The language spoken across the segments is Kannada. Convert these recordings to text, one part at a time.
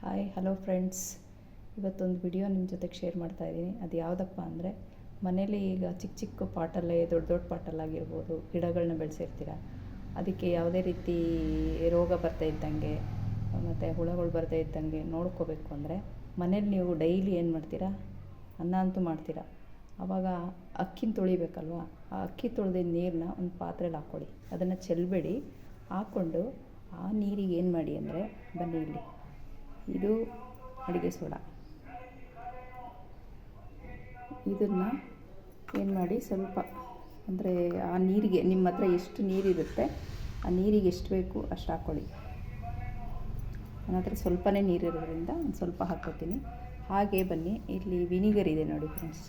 ಹಾಯ್ ಹಲೋ ಫ್ರೆಂಡ್ಸ್, ಇವತ್ತೊಂದು ವಿಡಿಯೋ ನಿಮ್ಮ ಜೊತೆಗೆ ಶೇರ್ ಮಾಡ್ತಾಯಿದ್ದೀನಿ. ಅದು ಯಾವುದಪ್ಪ ಅಂದರೆ, ಮನೇಲಿ ಈಗ ಚಿಕ್ಕ ಚಿಕ್ಕ ಪಾಟಲ್ಲೇ ದೊಡ್ಡ ದೊಡ್ಡ ಪಾಟಲ್ಲಾಗಿರ್ಬೋದು ಗಿಡಗಳನ್ನ ಬೆಳೆಸಿರ್ತೀರ. ಅದಕ್ಕೆ ಯಾವುದೇ ರೀತಿ ರೋಗ ಬರ್ತಾ ಇದ್ದಂಗೆ ಮತ್ತು ಹುಳಗಳು ಬರ್ತಾ ಇದ್ದಂಗೆ ನೋಡ್ಕೋಬೇಕು ಅಂದರೆ, ಮನೇಲಿ ನೀವು ಡೈಲಿ ಏನು ಮಾಡ್ತೀರಾ, ಅನ್ನ ಅಂತೂ ಮಾಡ್ತೀರಾ. ಆವಾಗ ಅಕ್ಕಿನ ತೊಳಿಬೇಕಲ್ವ, ಆ ಅಕ್ಕಿ ತೊಳೆದಿದ್ದ ನೀರನ್ನ ಒಂದು ಪಾತ್ರೆಯಲ್ಲಿ ಹಾಕ್ಕೊಳ್ಳಿ. ಅದನ್ನು ಚೆಲ್ಲಬೇಡಿ, ಹಾಕ್ಕೊಂಡು ಆ ನೀರಿಗೆ ಏನು ಮಾಡಿ ಅಂದರೆ, ಬನ್ನಿ ಇಲ್ಲಿ, ಇದು ಅಡುಗೆ ಸೋಡಾ. ಇದನ್ನು ಏನು ಮಾಡಿ, ಸ್ವಲ್ಪ ಅಂದರೆ ಆ ನೀರಿಗೆ ನಿಮ್ಮ ಹತ್ರ ಎಷ್ಟು ನೀರಿರುತ್ತೆ ಆ ನೀರಿಗೆ ಎಷ್ಟು ಬೇಕು ಅಷ್ಟು ಹಾಕ್ಕೊಳ್ಳಿ. ನನ್ನ ಹತ್ರ ಸ್ವಲ್ಪನೇ ನೀರಿರೋದ್ರಿಂದ ಒಂದು ಸ್ವಲ್ಪ ಹಾಕ್ಕೊತೀನಿ. ಹಾಗೆ ಬನ್ನಿ, ಇಲ್ಲಿ ವಿನಿಗರ್ ಇದೆ ನೋಡಿ ಫ್ರೆಂಡ್ಸ್,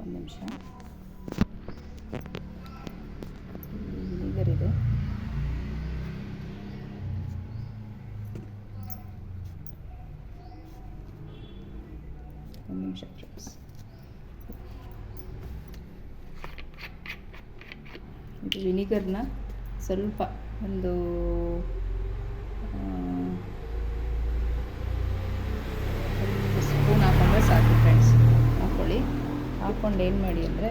ಒಂದು ನಿಮಿಷ. ವಿನಿಗರ್ ಇದೆ, ಒಂದು ನಿಮಿಷ ಫ್ರೆಂಡ್ಸ್. ಇದು ವಿನಿಗರ್ನ ಸ್ವಲ್ಪ ಒಂದು ಸ್ಪೂನ್ ಹಾಕೊಂಡ್ರೆ ಸಾಕು ಫ್ರೆಂಡ್ಸ್. ಹಾಕ್ಕೊಳ್ಳಿ. ಹಾಕ್ಕೊಂಡು ಏನು ಮಾಡಿ ಅಂದರೆ,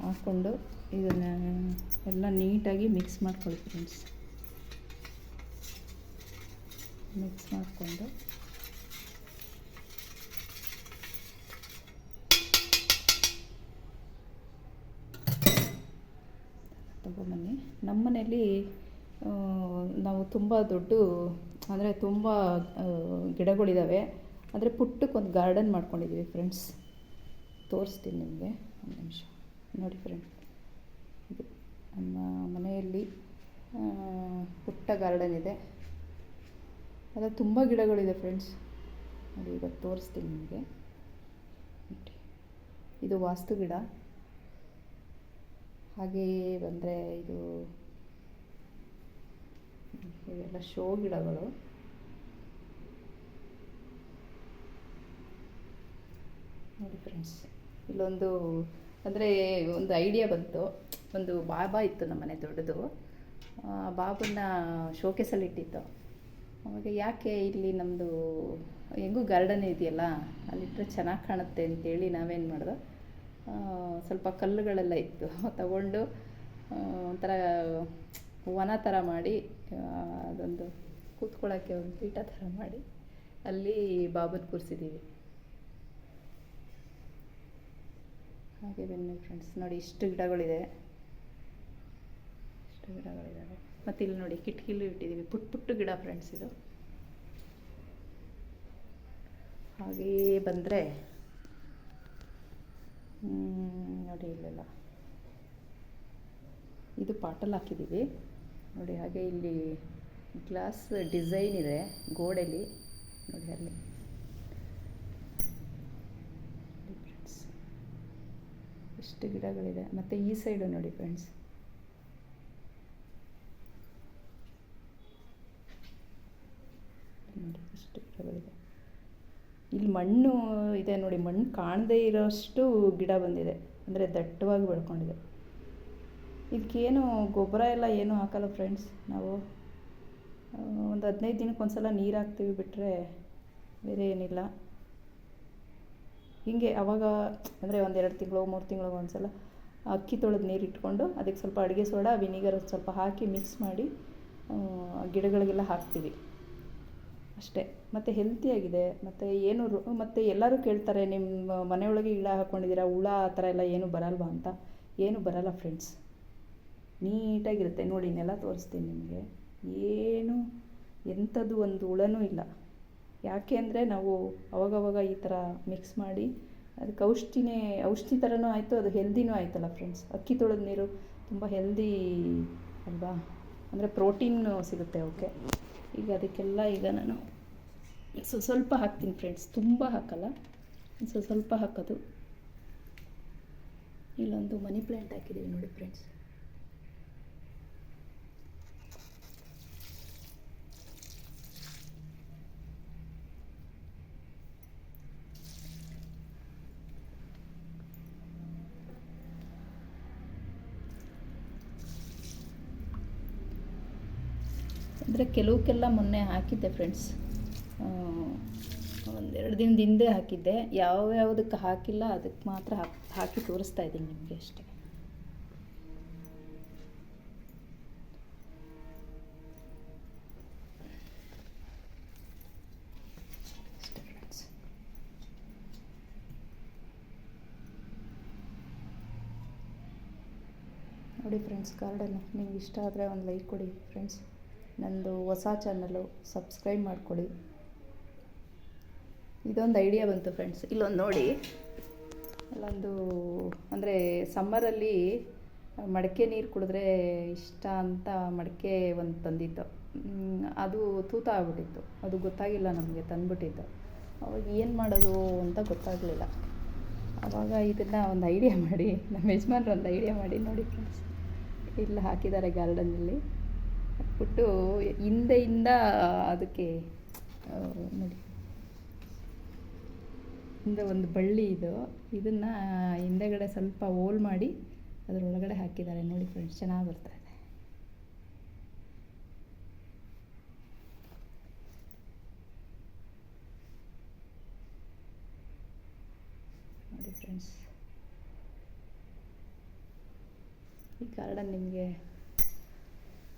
ಹಾಕ್ಕೊಂಡು ಇದನ್ನು ಎಲ್ಲ ನೀಟಾಗಿ ಮಿಕ್ಸ್ ಮಾಡ್ಕೊಳ್ಳಿ ಫ್ರೆಂಡ್ಸ್. ಮಿಕ್ಸ್ ಮಾಡಿಕೊಂಡು ತಗೊಬನ್ನಿ. ನಮ್ಮ ಮನೆಯಲ್ಲಿ ನಾವು ತುಂಬ ದೊಡ್ಡ ಅಂದರೆ ತುಂಬ ಗಿಡಗಳಿದ್ದಾವೆ. ಅಂದರೆ ಪುಟ್ಟಕ್ಕೊಂದು ಗಾರ್ಡನ್ ಮಾಡ್ಕೊಂಡಿದ್ದೀವಿ ಫ್ರೆಂಡ್ಸ್. ತೋರಿಸ್ತೀನಿ ನಿಮಗೆ, ಒಂದು ನಿಮಿಷ ನೋಡಿ ಫ್ರೆಂಡ್. ಇದು ನಮ್ಮ ಮನೆಯಲ್ಲಿ ಪುಟ್ಟ ಗಾರ್ಡನ್ ಇದೆ. ಅದು ತುಂಬ ಗಿಡಗಳಿದೆ ಫ್ರೆಂಡ್ಸ್. ನೋಡಿ, ಇವತ್ತು ತೋರಿಸ್ತೀನಿ ನಿಮಗೆ. ಇದು ವಾಸ್ತು ಗಿಡ. ಹಾಗೆಯೇ ಬಂದರೆ ಇವೆಲ್ಲ ಶೋ ಗಿಡಗಳು. ನೋಡಿ ಫ್ರೆಂಡ್ಸ್, ಇಲ್ಲೊಂದು ಅಂದರೆ ಒಂದು ಐಡಿಯಾ ಬಂತು. ಒಂದು ಬಾಬಾ ಇತ್ತು ನಮ್ಮ ಮನೆ ದೊಡ್ಡದು. ಬಾಬನ್ನ ಶೋಕೇಸಲ್ಲಿ ಇಟ್ಟಿತ್ತು. ಅವಾಗ ಯಾಕೆ ಇಲ್ಲಿ ನಮ್ಮದು ಹೆಂಗೂ ಗಾರ್ಡನ್ ಇದೆಯಲ್ಲ, ಅಲ್ಲಿಟ್ಟರೆ ಚೆನ್ನಾಗಿ ಕಾಣುತ್ತೆ ಅಂತೇಳಿ ನಾವೇನು ಮಾಡಿದೋ, ಸ್ವಲ್ಪ ಕಲ್ಲುಗಳೆಲ್ಲ ಇತ್ತು, ತಗೊಂಡು ಒಂಥರ ವನ ಥರ ಮಾಡಿ, ಅದೊಂದು ಕೂತ್ಕೊಳ್ಳೋಕ್ಕೆ ಒಂದು ಪೀಠ ಥರ ಮಾಡಿ ಅಲ್ಲಿ ಬಾಬನ ಕೂರಿಸಿದ್ದೀವಿ. ಹಾಗೆ ಬನ್ನಿ ಫ್ರೆಂಡ್ಸ್, ನೋಡಿ ಇಷ್ಟು ಗಿಡಗಳಿದೆ, ಇಷ್ಟು ಗಿಡಗಳಿದ್ದಾವೆ. ಮತ್ತು ಇಲ್ಲಿ ನೋಡಿ ಕಿಟಕಿಲೂ ಇಟ್ಟಿದ್ದೀವಿ, ಪುಟ್ಟ ಪುಟ್ಟ ಗಿಡ ಫ್ರೆಂಡ್ಸ್ ಇದು. ಹಾಗೆಯೇ ಬಂದರೆ ನೋಡಿ ಇಲ್ಲೆಲ್ಲ ಇದು ಪಾಟಲ್ಲಿ ಹಾಕಿದ್ದೀವಿ ನೋಡಿ. ಹಾಗೆ ಇಲ್ಲಿ ಗ್ಲಾಸ್ ಡಿಸೈನ್ ಇದೆ ಗೋಡೆಯಲ್ಲಿ ನೋಡಿ, ಅಲ್ಲಿ ಫ್ರೆಂಡ್ಸ್ ಎಷ್ಟು ಗಿಡಗಳಿದೆ. ಮತ್ತು ಈ ಸೈಡು ನೋಡಿ ಫ್ರೆಂಡ್ಸ್, ನೋಡಿ ಎಷ್ಟು ಗಿಡಗಳಿದೆ. ಇಲ್ಲಿ ಮಣ್ಣು ಇದೆ ನೋಡಿ, ಮಣ್ಣು ಕಾಣದೇ ಇರೋಷ್ಟು ಗಿಡ ಬಂದಿದೆ, ಅಂದರೆ ದಟ್ಟವಾಗಿ ಬೆಳ್ಕೊಂಡಿದೆ. ಇದಕ್ಕೇನು ಗೊಬ್ಬರ ಎಲ್ಲ ಏನೂ ಹಾಕಲ್ಲ ಫ್ರೆಂಡ್ಸ್. ನಾವು ಒಂದು 15 ದಿನಕ್ಕೆ ಒಂದ್ಸಲ ನೀರು ಹಾಕ್ತೀವಿ, ಬಿಟ್ಟರೆ ಬೇರೆ ಏನಿಲ್ಲ. ಹೀಗೆ ಅವಾಗ ಅಂದರೆ ಒಂದು 2 ತಿಂಗಳು 3 ತಿಂಗಳಿಗೆ ಒಂದ್ಸಲ ಅಕ್ಕಿ ತೊಳೆದು ನೀರು ಇಟ್ಕೊಂಡು ಅದಕ್ಕೆ ಸ್ವಲ್ಪ ಅಡುಗೆ ಸೋಡಾ ವಿನಿಗರ್ ಸ್ವಲ್ಪ ಹಾಕಿ ಮಿಕ್ಸ್ ಮಾಡಿ ಗಿಡಗಳಿಗೆಲ್ಲ ಹಾಕ್ತೀವಿ ಅಷ್ಟೇ. ಮತ್ತು ಹೆಲ್ತಿಯಾಗಿದೆ. ಮತ್ತು ಏನು ಮತ್ತು ಎಲ್ಲರೂ ಕೇಳ್ತಾರೆ, ನಿಮ್ಮ ಮನೆಯೊಳಗೆ ಗಿಡ ಹಾಕ್ಕೊಂಡಿದ್ದೀರಾ, ಹುಳ ಆ ಥರ ಎಲ್ಲ ಏನೂ ಬರಲ್ವಾ ಅಂತ. ಏನೂ ಬರಲ್ಲ ಫ್ರೆಂಡ್ಸ್, ನೀಟಾಗಿರುತ್ತೆ. ನೋಡಿ ನೆಲ ತೋರಿಸ್ತೀನಿ ನಿಮಗೆ, ಏನು ಎಂಥದ್ದು ಒಂದು ಹುಳನೂ ಇಲ್ಲ. ಯಾಕೆ ಅಂದರೆ ನಾವು ಅವಾಗವಾಗ ಈ ಥರ ಮಿಕ್ಸ್ ಮಾಡಿ ಅದಕ್ಕೆ ಔಷಧಿ ಥರನೂ ಆಯಿತು, ಅದು ಹೆಲ್ದಿನೂ ಆಯ್ತಲ್ಲ ಫ್ರೆಂಡ್ಸ್. ಅಕ್ಕಿ ತೊಳೆದ ನೀರು ತುಂಬ ಹೆಲ್ದಿ ಅಲ್ವಾ, ಅಂದರೆ ಪ್ರೋಟೀನು ಸಿಗುತ್ತೆ ಅವಕ್ಕೆ. ಈಗ ಅದಕ್ಕೆಲ್ಲ ಈಗ ನಾನು ಸ್ವಲ್ಪ ಹಾಕ್ತೀನಿ ಫ್ರೆಂಡ್ಸ್, ತುಂಬ ಹಾಕಲ್ಲ, ಸ್ವಲ್ಪ ಹಾಕೋದು. ಇಲ್ಲೊಂದು ಮನಿ ಪ್ಲ್ಯಾಂಟ್ ಹಾಕಿದ್ದೀವಿ ನೋಡಿ ಫ್ರೆಂಡ್ಸ್. ಅಂದರೆ ಕೆಲವಕ್ಕೆಲ್ಲ ಮೊನ್ನೆ ಹಾಕಿದ್ದೆ ಫ್ರೆಂಡ್ಸ್, ಒಂದೆರಡು ದಿನದ ಹಿಂದೆ ಹಾಕಿದ್ದೆ. ಯಾವ್ಯಾವುದಕ್ಕೆ ಹಾಕಿಲ್ಲ ಅದಕ್ಕೆ ಮಾತ್ರ ಹಾಕಿ ತೋರಿಸ್ತಾ ಇದ್ದೀನಿ ನಿಮಗೆ ಅಷ್ಟೇ. ನೋಡಿ ಫ್ರೆಂಡ್ಸ್, ಗಾರ್ಡನ್ನು ನಿಮ್ಗೆ ಇಷ್ಟ ಆದರೆ ಒಂದು ಲೈಕ್ ಕೊಡಿ ಫ್ರೆಂಡ್ಸ್. ನಂದು ಹೊಸ ಚಾನಲ್ಲು ಸಬ್ಸ್ಕ್ರೈಬ್ ಮಾಡಿಕೊಡಿ. ಇದೊಂದು ಐಡಿಯಾ ಬಂತು ಫ್ರೆಂಡ್ಸ್. ಇಲ್ಲೊಂದು ನೋಡಿ, ಅಲ್ಲೊಂದು ಅಂದರೆ ಸಮ್ಮರಲ್ಲಿ ಮಡಕೆ ನೀರು ಕುಡಿದ್ರೆ ಇಷ್ಟ ಅಂತ ಮಡಕೆ ಒಂದು ತಂದಿತ್ತು. ಅದು ತೂತ ಆಗ್ಬಿಟ್ಟಿತ್ತು. ಅದು ಗೊತ್ತಾಗಿಲ್ಲ ನಮಗೆ, ತಂದುಬಿಟ್ಟಿತ್ತು. ಅವಾಗ ಏನು ಮಾಡೋದು ಅಂತ ಗೊತ್ತಾಗಲಿಲ್ಲ. ಆವಾಗ ಇದನ್ನು ಒಂದು ಐಡಿಯಾ ಮಾಡಿ, ನಮ್ಮ ಯಜಮಾನ್ರು ಒಂದು ಐಡಿಯಾ ಮಾಡಿ ನೋಡಿ ಫ್ರೆಂಡ್ಸ್, ಇಲ್ಲಿ ಹಾಕಿದ್ದಾರೆ ಗಾರ್ಡನ್ನಲ್ಲಿ. ಹಾಕ್ಬಿಟ್ಟು ಹಿಂದೆಯಿಂದ ಅದಕ್ಕೆ ನೋಡಿ, ಹಿಂದೆ ಒಂದು ಬಳ್ಳಿ ಇದನ್ನು ಹಿಂದೆಗಡೆ ಸ್ವಲ್ಪ ಹೋಲ್ ಮಾಡಿ ಅದರೊಳಗಡೆ ಹಾಕಿದ್ದಾರೆ ನೋಡಿ ಫ್ರೆಂಡ್ಸ್. ಚೆನ್ನಾಗಿ ಬರ್ತಾ ಇದೆ ನೋಡಿ ಫ್ರೆಂಡ್ಸ್. ಈ ಗಾರ್ಡನ್ ನಿಮಗೆ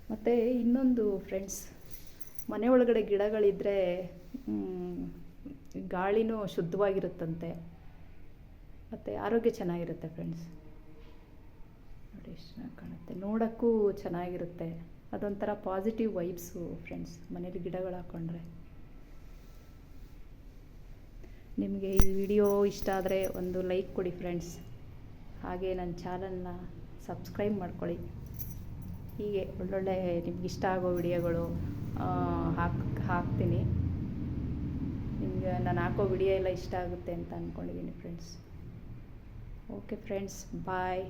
ಮತ್ತು ಇನ್ನೊಂದು ಫ್ರೆಂಡ್ಸ್, ಮನೆ ಒಳಗಡೆ ಗಿಡಗಳಿದ್ದರೆ ಗಾಳಿನೂ ಶುದ್ಧವಾಗಿರುತ್ತಂತೆ ಮತ್ತು ಆರೋಗ್ಯ ಚೆನ್ನಾಗಿರುತ್ತೆ ಫ್ರೆಂಡ್ಸ್. ನೋಡಿ ಎಷ್ಟು ಚೆನ್ನಾಗಿ ಕಾಣುತ್ತೆ, ನೋಡೋಕ್ಕೂ ಚೆನ್ನಾಗಿರುತ್ತೆ. ಅದೊಂಥರ ಪಾಸಿಟಿವ್ ವೈಬ್ಸು ಫ್ರೆಂಡ್ಸ್, ಮನೇಲಿ ಗಿಡಗಳು ಹಾಕ್ಕೊಂಡ್ರೆ. ನಿಮಗೆ ಈ ವಿಡಿಯೋ ಇಷ್ಟ ಆದರೆ ಒಂದು ಲೈಕ್ ಕೊಡಿ ಫ್ರೆಂಡ್ಸ್. ಹಾಗೆ ನನ್ನ ಚಾನಲ್ನ ಸಬ್ಸ್ಕ್ರೈಬ್ ಮಾಡ್ಕೊಳ್ಳಿ. ಹೀಗೆ ಒಳ್ಳೊಳ್ಳೆ ನಿಮ್ಗೆ ಇಷ್ಟ ಆಗೋ ವಿಡಿಯೋಗಳು ಹಾಕ್ತೀನಿ. ನಿಮಗೆ ನಾನು ಹಾಕೋ ವಿಡಿಯೋ ಎಲ್ಲ ಇಷ್ಟ ಆಗುತ್ತೆ ಅಂತ ಅಂದ್ಕೊಂಡಿದ್ದೀನಿ ಫ್ರೆಂಡ್ಸ್. ಓಕೆ ಫ್ರೆಂಡ್ಸ್, ಬಾಯ್.